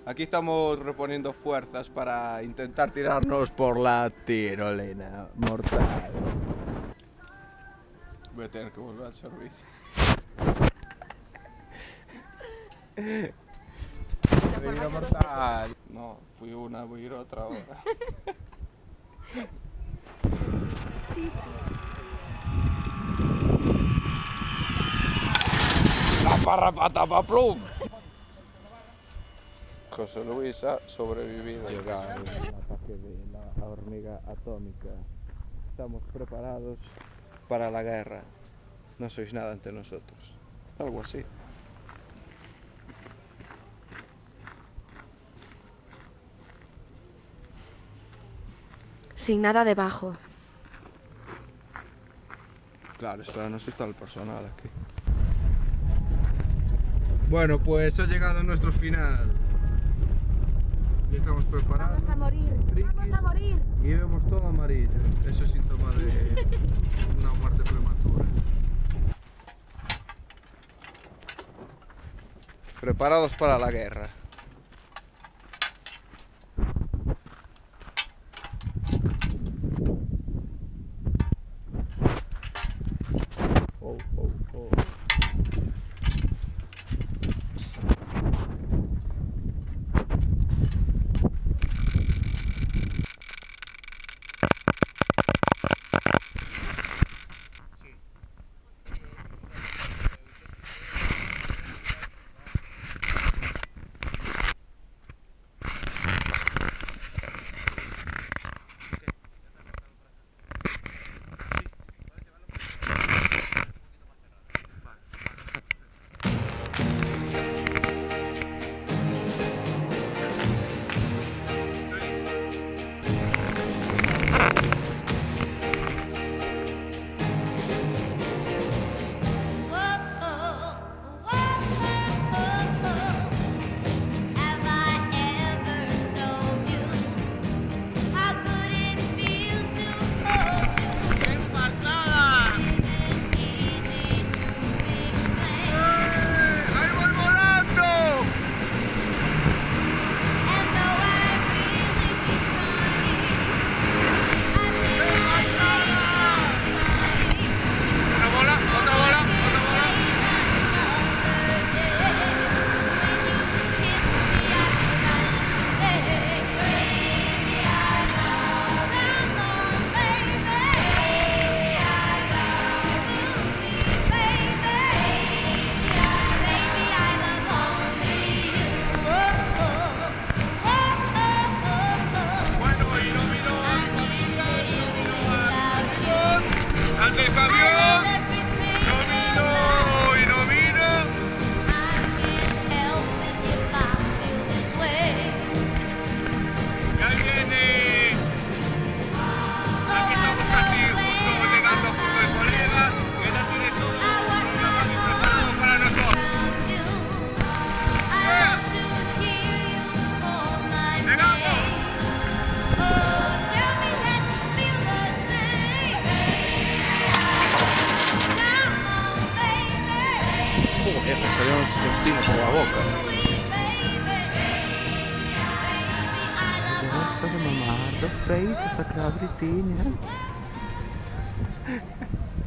Aquí estamos reponiendo fuerzas para intentar tirarnos por la tirolina mortal. Voy a tener que volver al servicio. Tirolina mortal. No, fui una, voy a ir otra ahora. La parrapata pa plum. José Luis ha sobrevivido. Llegar el ataque de la hormiga atómica. Estamos preparados para la guerra. No sois nada ante nosotros. Algo así. Sin nada debajo. Claro, espera, no está el personal aquí. Bueno, pues ha llegado nuestro final. Ya estamos preparados. Vamos a morir. Frikis, Vamos a morir. y vemos todo amarillo. Eso es síntoma de una muerte prematura. Preparados para la guerra. Oh, oh, oh. Joder, me salieron los intestinos por la boca. Gosta de mamar das peitos da cabritinha.